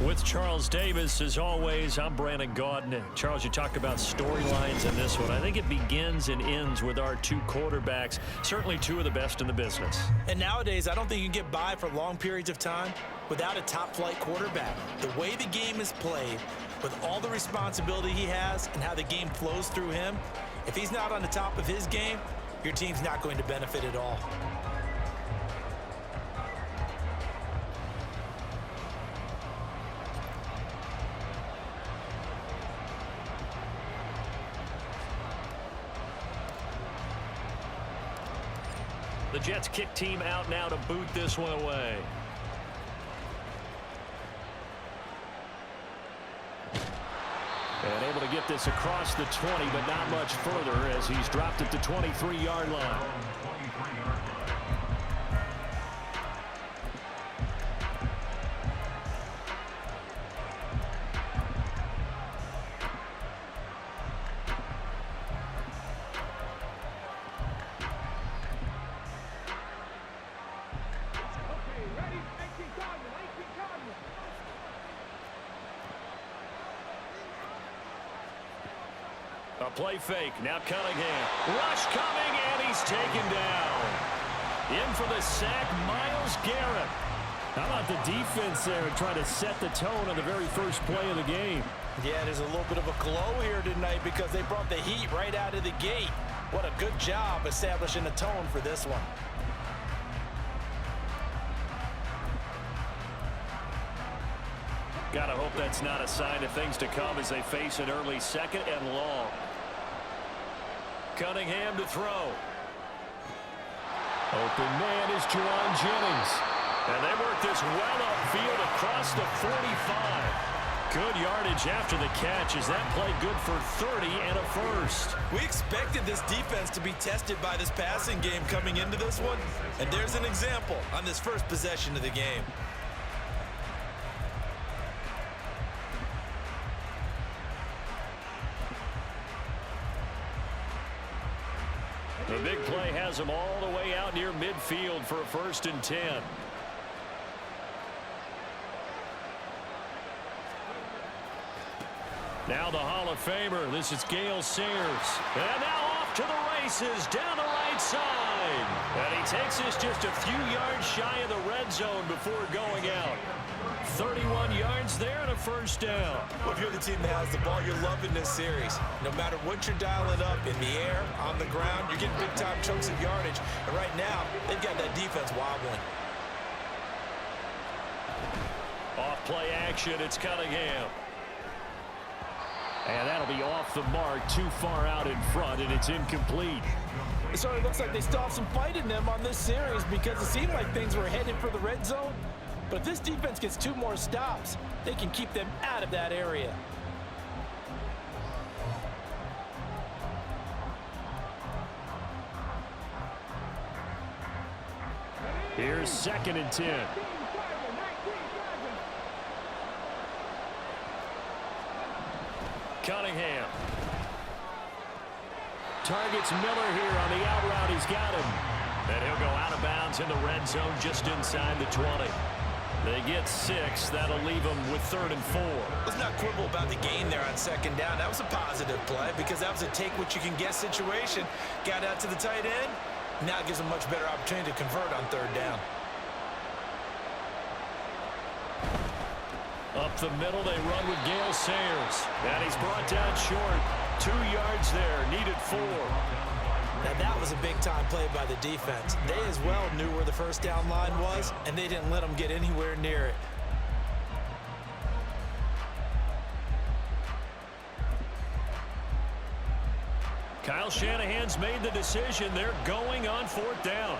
With Charles Davis, as always, I'm Brandon Gaudin. Charles, you talked about storylines in this one. I think it begins and ends with our two quarterbacks, certainly two of the best in the business. And nowadays, I don't think you can get by for long periods of time without a top-flight quarterback. The way the game is played, with all the responsibility he has and how the game flows through him, if he's not on the top of his game, your team's not going to benefit at all. The Jets kick team out now to boot this one away. And able to get this across the 20, but not much further as he's dropped at the 23-yard line. A play fake. Now Cunningham. Rush coming, and he's taken down. In for the sack, Myles Garrett. How about the defense there trying to set the tone on the very first play of the game? Yeah, there's a little bit of a glow here tonight because they brought the heat right out of the gate. What a good job establishing a tone for this one. Gotta hope that's not a sign of things to come as they face an early second and long. Cunningham to throw. Open man is Juwan Jennings. And they work this well upfield across the 45. Good yardage after the catch. Is that play good for 30 and a first? We expected this defense to be tested by this passing game coming into this one. And there's an example on this first possession of the game. The big play has him all the way out near midfield for a 1st and 10. Now the Hall of Famer. This is Gale Sayers. And now off to the races down the right side. And he takes us just a few yards shy of the red zone before going out. 31 yards there and a 1st down. Well, if you're the team that has the ball, you're loving this series. No matter what you're dialing up, in the air, on the ground, you're getting big-time chunks of yardage. And right now, they've got that defense wobbling. Off play action, it's Cunningham. And that'll be off the mark, too far out in front, and it's incomplete. It certainly looks like they still have some fight in them on this series because it seemed like things were headed for the red zone. But if this defense gets 2 more stops, they can keep them out of that area. Here's 2nd and 10. Cunningham. Targets Miller here on the out route. He's got him. And he'll go out of bounds in the red zone just inside the 20. They get 6. That'll leave them with 3rd and 4. Let's not quibble about the gain there on 2nd down. That was a positive play because that was a take-what-you-can-get situation. Got out to the tight end. Now it gives them much better opportunity to convert on 3rd down. Up the middle, they run with Gale Sayers. And he's brought down short. 2 yards there, needed 4. Now that was a big-time play by the defense. They as well knew where the 1st down line was, and they didn't let them get anywhere near it. Kyle Shanahan's made the decision. They're going on 4th down.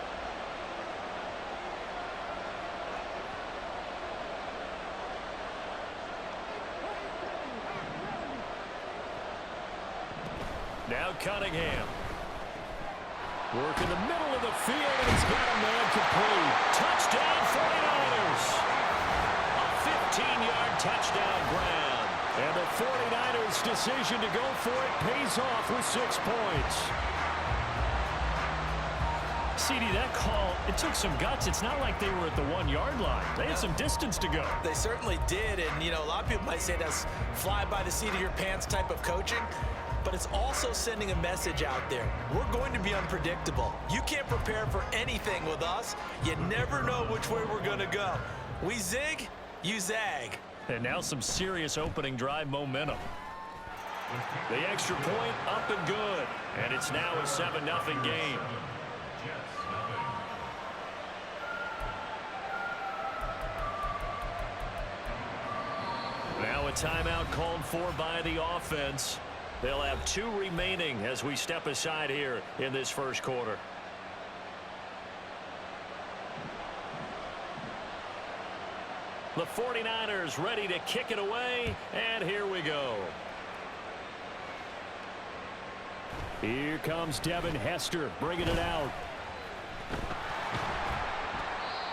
Now Cunningham. Work in the middle of the field, and he's got a man complete. Touchdown 49ers. A 15-yard touchdown grab. And the 49ers' decision to go for it pays off with 6 points. CD, that call, it took some guts. It's not like they were at the 1-yard line. They had some distance to go. They certainly did, and, you know, a lot of people might say that's fly by the seat of your pants type of coaching, but it's also sending a message out there. We're going to be unpredictable. You can't prepare for anything with us. You never know which way we're going to go. We zig, you zag. And now some serious opening drive momentum. The extra point up and good. And it's now a 7-0 game. Now a timeout called for by the offense. They'll have 2 remaining as we step aside here in this first quarter. The 49ers ready to kick it away, and here we go. Here comes Devin Hester bringing it out.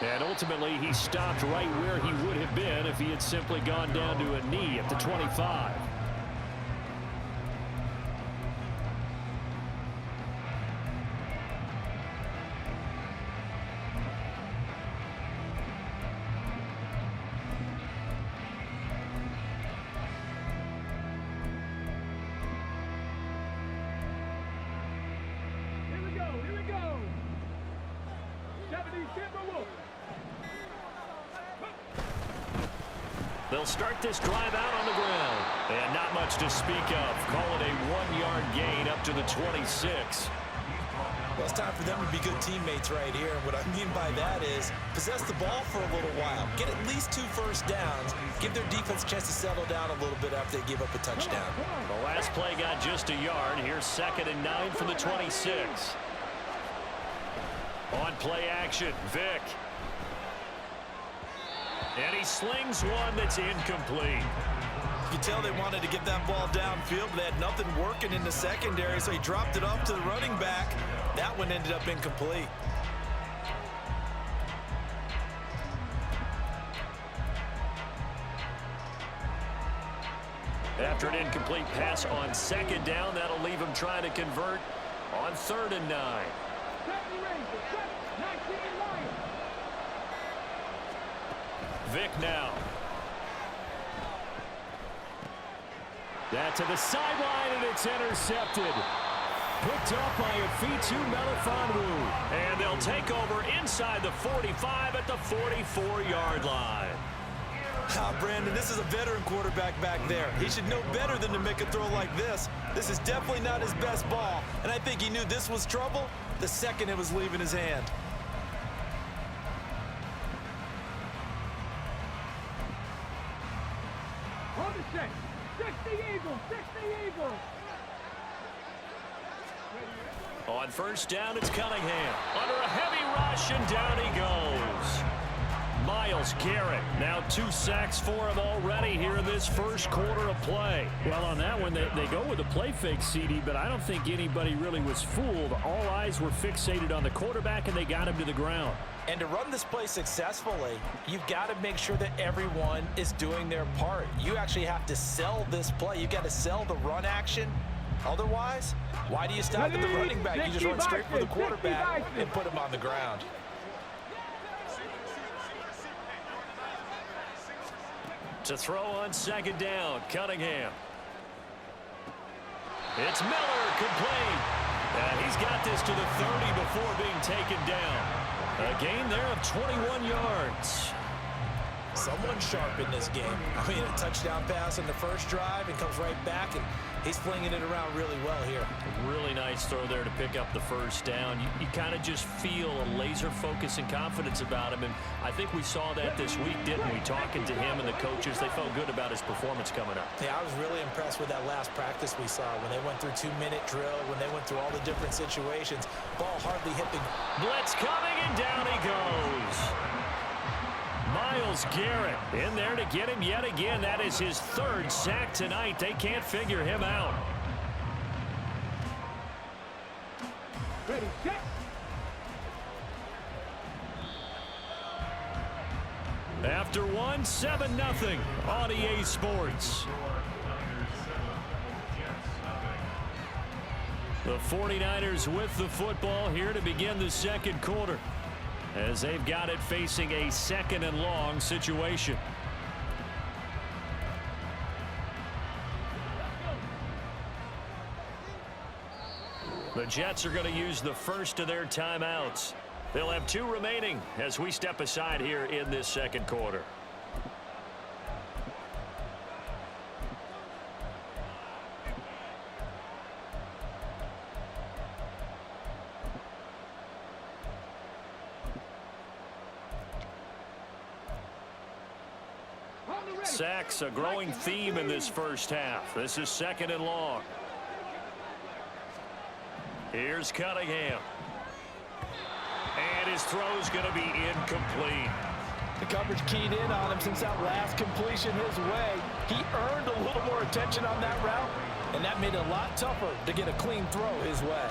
And ultimately, he stopped right where he would have been if he had simply gone down to a knee at the 25. They'll start this drive out on the ground. And not much to speak of. Call it a 1-yard gain up to the 26. Well, it's time for them to be good teammates right here. And what I mean by that is possess the ball for a little while. Get at least 2 first downs. Give their defense a chance to settle down a little bit after they give up a touchdown. The last play got just a yard. Here's 2nd and 9 from the 26. On play action, Vick. And he slings one that's incomplete. You can tell they wanted to get that ball downfield, but they had nothing working in the secondary, so he dropped it off to the running back. That one ended up incomplete. After an incomplete pass on 2nd down, that'll leave him trying to convert on 3rd and 9. Vick now. That to the sideline, and it's intercepted. Picked up by Afitu Melifonwu. And they'll take over inside the 45 at the 44-yard line. Brandon, this is a veteran quarterback back there. He should know better than to make a throw like this. This is definitely not his best ball, and I think he knew this was trouble the second it was leaving his hand. On 1st down, it's Cunningham. Under a heavy rush, and down he goes. Myles Garrett, now 2 sacks for him already here in this first quarter of play. Well, on that one, they go with a play fake, CD, but I don't think anybody really was fooled. All eyes were fixated on the quarterback, and they got him to the ground. And to run this play successfully, you've got to make sure that everyone is doing their part. You actually have to sell this play. You've got to sell the run action. Otherwise, why do you stop at the running back? You just run straight for the quarterback and put him on the ground. To throw on 2nd down, Cunningham. It's Miller, complete. And he's got this to the 30 before being taken down. A gain there of 21 yards. Someone sharp in this game. I mean, a touchdown pass on the first drive and comes right back, and he's flinging it around really well here. A really nice throw there to pick up the 1st down. You kind of just feel a laser focus and confidence about him, and I think we saw that this week, didn't we? Talking to him and the coaches, they felt good about his performance coming up. Yeah, I was really impressed with that last practice we saw when they went through 2-minute drill, when they went through all the different situations. Ball hardly hit the... Blitz coming, and down he goes. Myles Garrett in there to get him yet again. That is his 3rd sack tonight. They can't figure him out. Ready, set. After one, 7-0 on EA Sports. The 49ers with the football here to begin the second quarter, as they've got it facing a 2nd and long situation. The Jets are going to use the first of their timeouts. They'll have 2 remaining as we step aside here in this second quarter. Sacks, a growing theme in this first half. This is 2nd and long. Here's Cunningham. And his throw's going to be incomplete. The coverage keyed in on him since that last completion his way. He earned a little more attention on that route, and that made it a lot tougher to get a clean throw his way.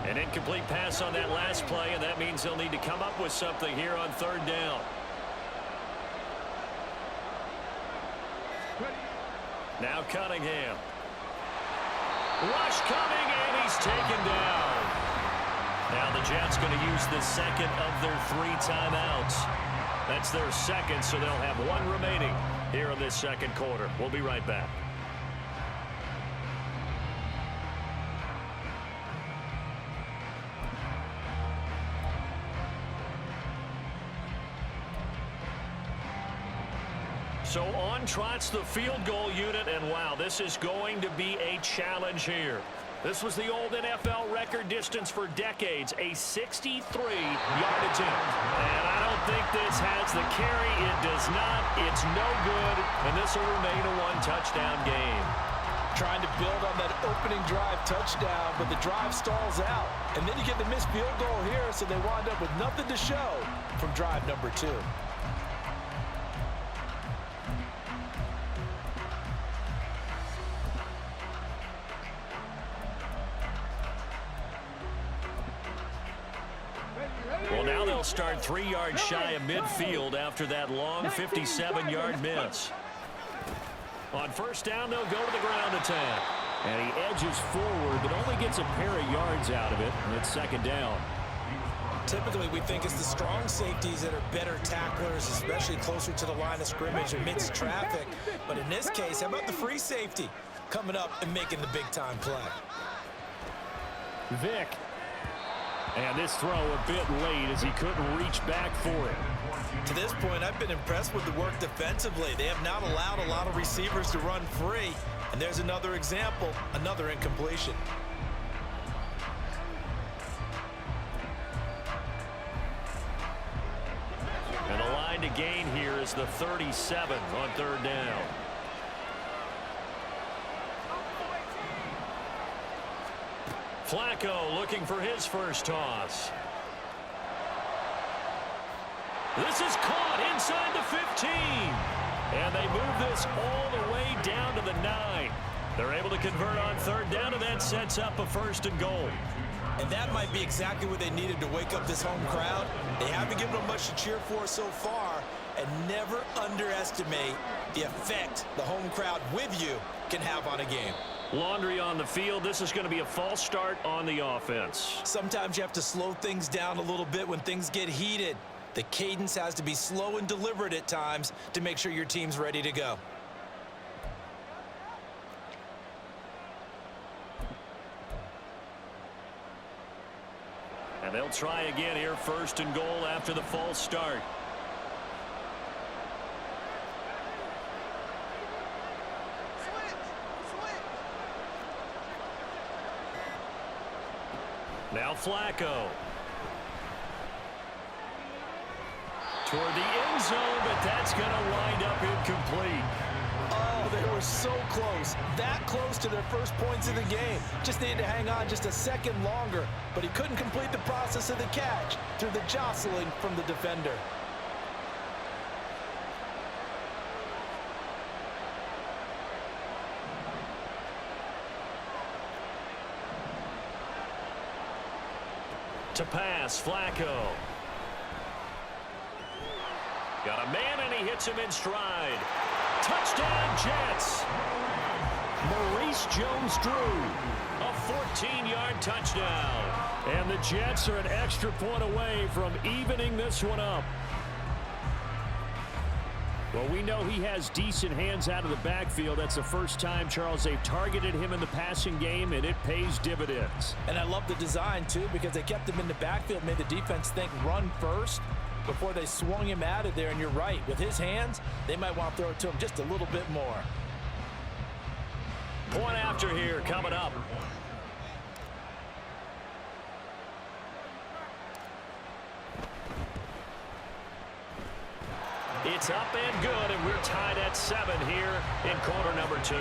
An incomplete pass on that last play, and that means they'll need to come up with something here on 3rd down. Now Cunningham. Rush coming, and he's taken down. Now the Jets going to use the 2nd of their 3 timeouts. That's their 2nd, so they'll have 1 remaining here in this second quarter. We'll be right back. So on trots the field goal unit, and wow, this is going to be a challenge here. This was the old NFL record distance for decades, a 63-yard attempt. And I don't think this has the carry. It does not. It's no good, and this will remain a 1-touchdown game. Trying to build on that opening drive touchdown, but the drive stalls out. And then you get the missed field goal here, so they wind up with nothing to show from drive number 2. Well, now they'll start 3 yards shy of midfield after that long 57-yard miss. On 1st down, they'll go to the ground attack. And he edges forward, but only gets a pair of yards out of it, and it's 2nd down. Typically, we think it's the strong safeties that are better tacklers, especially closer to the line of scrimmage amidst traffic. But in this case, how about the free safety coming up and making the big-time play? Vick. And this throw a bit late as he couldn't reach back for it. To this point, I've been impressed with the work defensively. They have not allowed a lot of receivers to run free. And there's another example, another incompletion. And the line to gain here is the 37 on 3rd down. Flacco looking for his first toss. This is caught inside the 15. And they move this all the way down to the 9. They're able to convert on 3rd down, and that sets up a 1st and goal. And that might be exactly what they needed to wake up this home crowd. They haven't given them much to cheer for so far, and never underestimate the effect the home crowd with you can have on a game. Laundry on the field. This is going to be a false start on the offense. Sometimes you have to slow things down a little bit when things get heated. The cadence has to be slow and deliberate at times to make sure your team's ready to go. And they'll try again here, 1st and goal after the false start. Now Flacco. Toward the end zone, but that's going to wind up incomplete. Oh, they were so close. That close to their first points of the game. Just needed to hang on just a second longer, but he couldn't complete the process of the catch through the jostling from the defender. To pass, Flacco. Got a man, and he hits him in stride. Touchdown, Jets. Maurice Jones-Drew, a 14-yard touchdown. And the Jets are an extra point away from evening this one up. Well, we know he has decent hands out of the backfield. That's the first time, Charles, they've targeted him in the passing game, and it pays dividends. And I love the design, too, because they kept him in the backfield, made the defense think run first before they swung him out of there. And you're right, with his hands, they might want to throw it to him just a little bit more. Point after here coming up. It's up and good, and we're tied at 7 here in quarter number 2.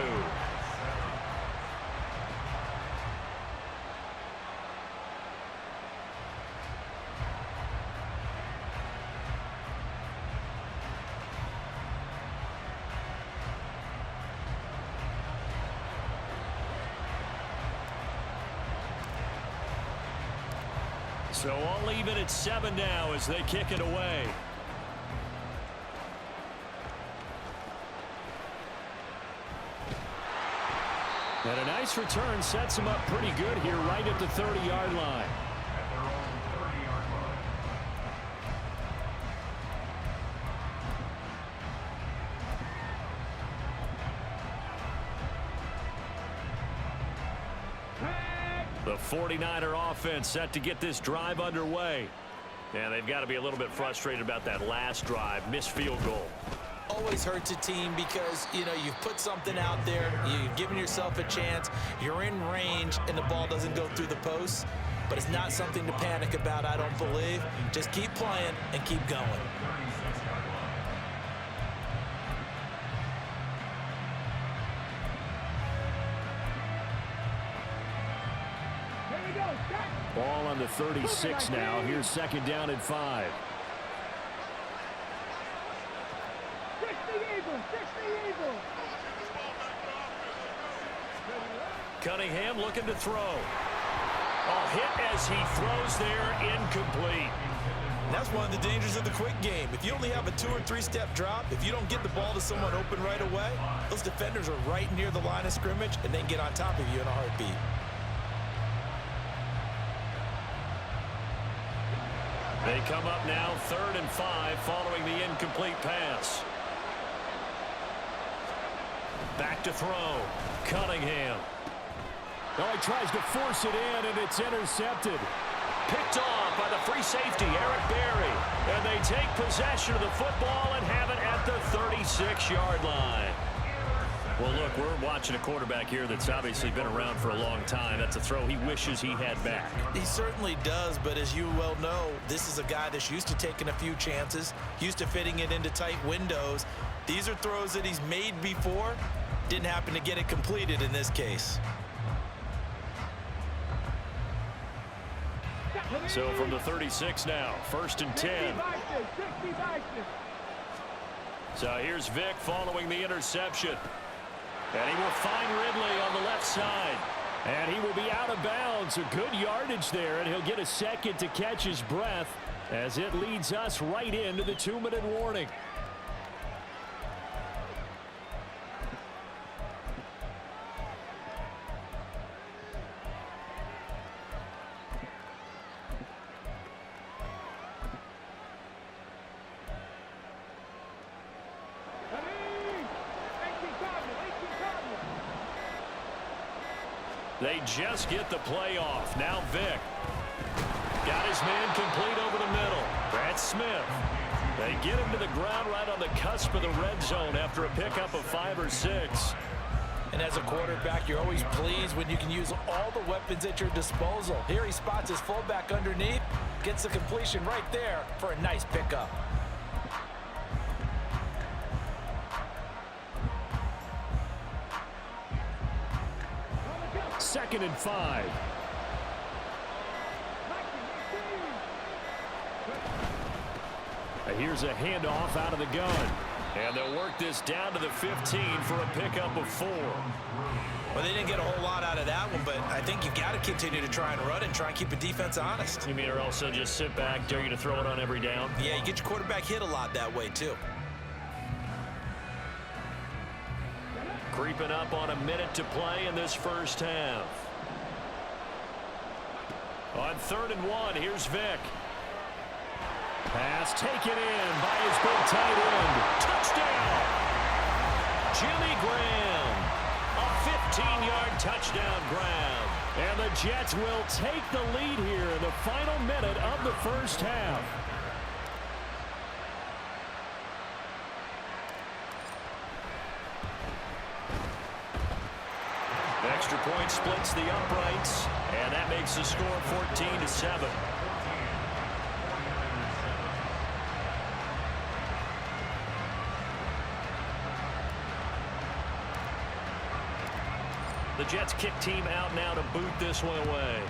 So all even at 7 now as they kick it away. And a nice return sets him up pretty good here right at the 30-yard line. The 49er offense set to get this drive underway. And they've got to be a little bit frustrated about that last drive, missed field goal. Always hurts a team because, you know, you've put something out there, you've given yourself a chance, you're in range, and the ball doesn't go through the posts. But it's not something to panic about, I don't believe. Just keep playing and keep going. Ball on the 36 now. Here's second down and 5. Cunningham looking to throw. A hit as he throws there, incomplete. And that's one of the dangers of the quick game. If you only have a 2- or 3-step drop, if you don't get the ball to someone open right away, those defenders are right near the line of scrimmage, and they can get on top of you in a heartbeat. They come up now 3rd and 5 following the incomplete pass. Back to throw. Cunningham. Oh, he tries to force it in, and it's intercepted. Picked off by the free safety, Eric Berry. And they take possession of the football and have it at the 36-yard line. Well, look, we're watching a quarterback here that's obviously been around for a long time. That's a throw he wishes he had back. He certainly does, but as you well know, this is a guy that's used to taking a few chances, used to fitting it into tight windows. These are throws that he's made before. Didn't happen to get it completed in this case. So from the 36 now, 1st and 10. So here's Vick following the interception. And he will find Ridley on the left side. And he will be out of bounds. A good yardage there, and he'll get a second to catch his breath as it leads us right into the 2-minute warning. They just get the play off. Now Vick. Got his man complete over the middle. Brad Smith. They get him to the ground right on the cusp of the red zone after a pickup of 5 or 6. And as a quarterback, you're always pleased when you can use all the weapons at your disposal. Here he spots his fullback underneath, gets the completion right there for a nice pickup. Second and 5. Here's a handoff out of the gun. And they'll work this down to the 15 for a pickup of 4. Well, they didn't get a whole lot out of that one, but I think you've got to continue to try and run and try and keep the defense honest. You mean or also just sit back, dare you to throw it on every down? Yeah, you get your quarterback hit a lot that way, too. Creeping up on a minute to play in this first half. On 3rd and 1, here's Vick. Pass taken in by his big tight end. Touchdown! Jimmy Graham. A 15-yard touchdown grab. And the Jets will take the lead here in the final minute of the first half. Extra point splits the uprights, and that makes the score 14-7. The Jets kick team out now to boot this one away.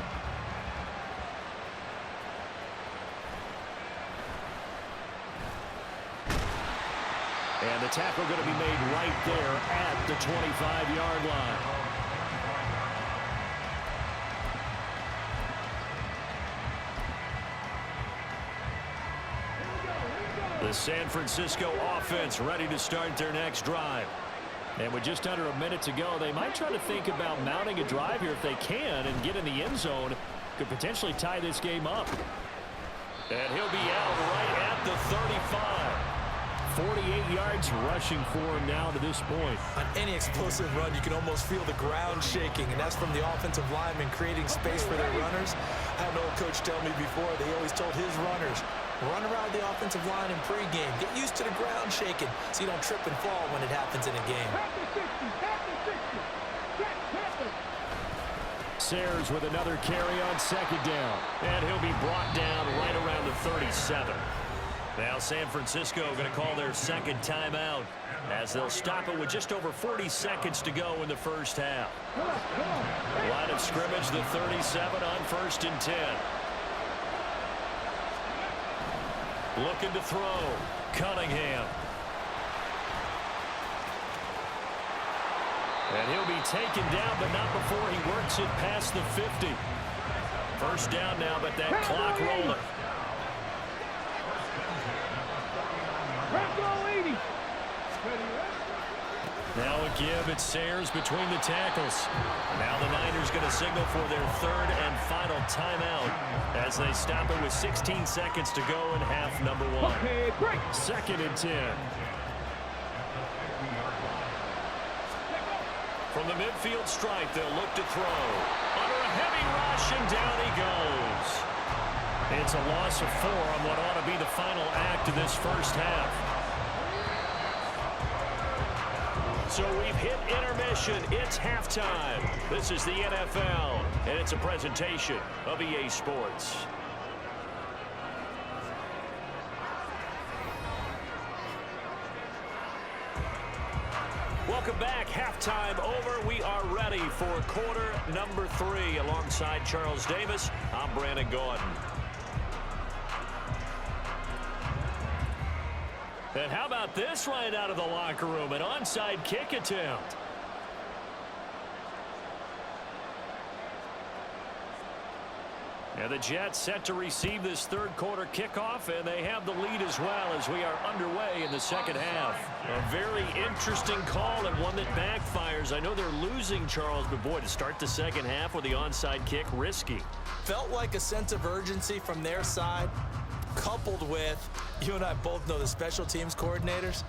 And the tackle going to be made right there at the 25-yard line. The San Francisco offense ready to start their next drive. And with just under a minute to go, they might try to think about mounting a drive here if they can and get in the end zone. Could potentially tie this game up. And he'll be out right at the 35. 48 yards rushing for him now to this point. On any explosive run, you can almost feel the ground shaking, and that's from the offensive linemen creating space for their runners. I had an old coach tell me before, they always told his runners, run around the offensive line in pregame. Get used to the ground shaking so you don't trip and fall when it happens in a game. Sayers with another carry on 2nd down. And he'll be brought down right around the 37. Now San Francisco going to call their second timeout as they'll stop it with just over 40 seconds to go in the first half. Line of scrimmage, the 37 on 1st and 10. Looking to throw. Cunningham. And he'll be taken down, but not before he works it past the 50. First down now, but that clock rolling. Now a give. It's Sayers between the tackles. Now the Niners going to signal for their 3rd and final timeout as they stop it with 16 seconds to go in half number 1. 2nd and 10. From the midfield stripe, they'll look to throw. Under a heavy rush, and down he goes. It's a loss of 4 on what ought to be the final act of this first half. So we've hit intermission. It's halftime. This is the NFL, and it's a presentation of EA Sports. Welcome back. Halftime over. We are ready for quarter number 3. Alongside Charles Davis, I'm Brandon Gordon. And how about this right out of the locker room? An onside kick attempt. And the Jets set to receive this 3rd quarter kickoff, and they have the lead as well as we are underway in the second half. A very interesting call and one that backfires. I know they're losing, Charles, but boy, to start the second half with the onside kick, risky. Felt like a sense of urgency from their side, coupled with, you and I both know the special teams coordinators,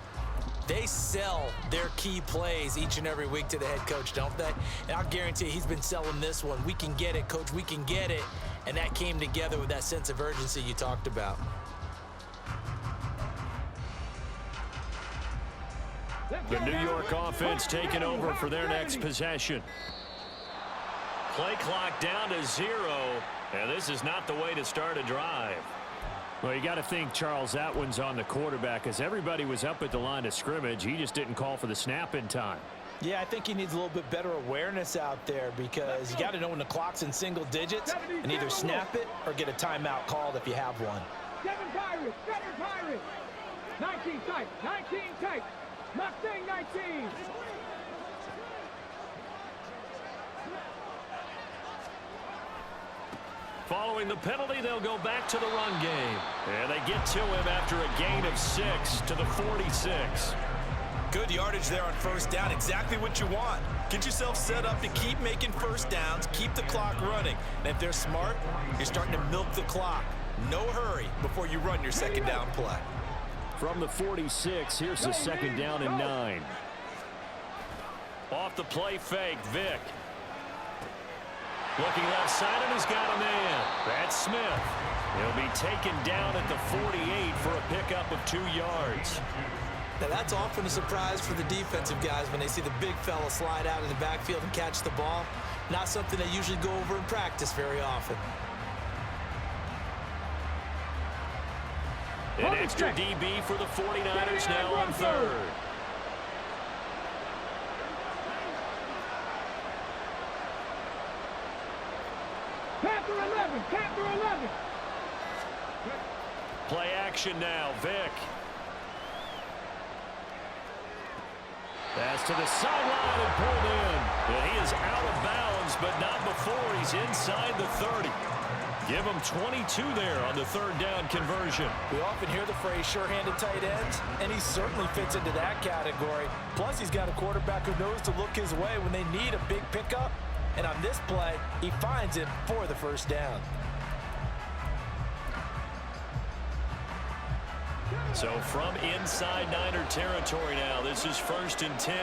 they sell their key plays each and every week to the head coach, don't they? And I'll guarantee he's been selling this one. We can get it, coach, we can get it. And that came together with that sense of urgency you talked about. The New York offense taking over for their next possession. Play clock down to 0, and this is not the way to start a drive. Well, you got to think, Charles, that one's on the quarterback, as everybody was up at the line of scrimmage. He just didn't call for the snap in time. Yeah, I think he needs a little bit better awareness out there because you got to know when the clock's in single digits and either snap it or get a timeout called if you have one. 19 tight. 19 tight. Mustang 19. Following the penalty, they'll go back to the run game. And they get to him after a gain of 6 to the 46. Good yardage there on first down. Exactly what you want. Get yourself set up to keep making first downs, keep the clock running. And if they're smart, you're starting to milk the clock. No hurry before you run your second down play. From the 46, here's the second down and 9. Off the play fake, Vick. Looking left side, and he's got a man. That's Smith. He'll be taken down at the 48 for a pickup of 2 yards. Now, that's often a surprise for the defensive guys when they see the big fella slide out of the backfield and catch the ball. Not something they usually go over in practice very often. An extra DB for the 49ers now on third. Panther 11. Panther 11. Play action now, Vick. Pass to the sideline and pulled in. And he is out of bounds, but not before he's inside the 30. Give him 22 there on the third down conversion. We often hear the phrase sure-handed tight ends, and he certainly fits into that category. Plus, he's got a quarterback who knows to look his way when they need a big pickup. And on this play, he finds it for the first down. So from inside Niner territory now, this is 1st and 10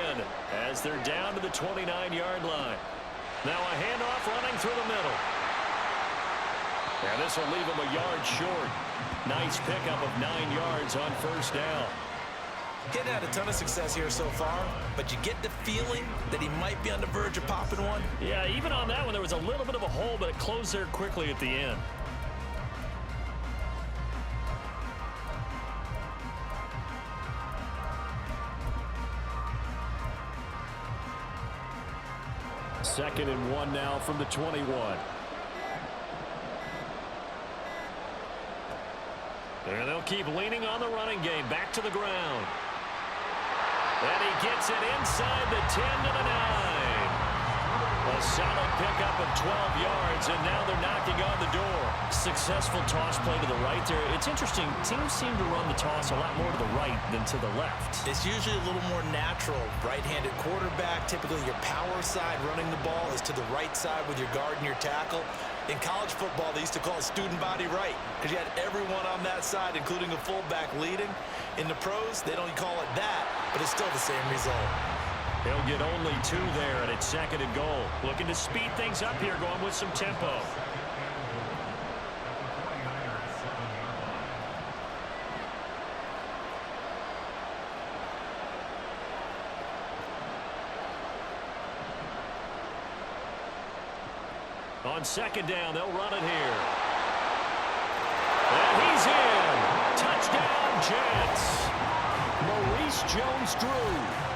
as they're down to the 29-yard line. Now a handoff running through the middle. And this will leave him a yard short. Nice pickup of 9 yards on first down. Getting had a ton of success here so far, but you get the feeling that he might be on the verge of popping one. Yeah, even on that one, there was a little bit of a hole, but it closed there quickly at the end. Second and 1 now from the 21. And they'll keep leaning on the running game. Back to the ground. And he gets it inside the 10 to the 9. A solid pickup of 12 yards, and now they're knocking on the door. Successful toss play to the right there. It's interesting. Teams seem to run the toss a lot more to the right than to the left. It's usually a little more natural. Right-handed quarterback, typically your power side running the ball is to the right side with your guard and your tackle. In college football, they used to call it student body right because you had everyone on that side, including a fullback leading. In the pros, they don't call it that, but it's still the same result. He'll get only 2 there, and it's second and goal. Looking to speed things up here, going with some tempo. On second down, they'll run it here. And he's in. Touchdown, Jets. Maurice Jones-Drew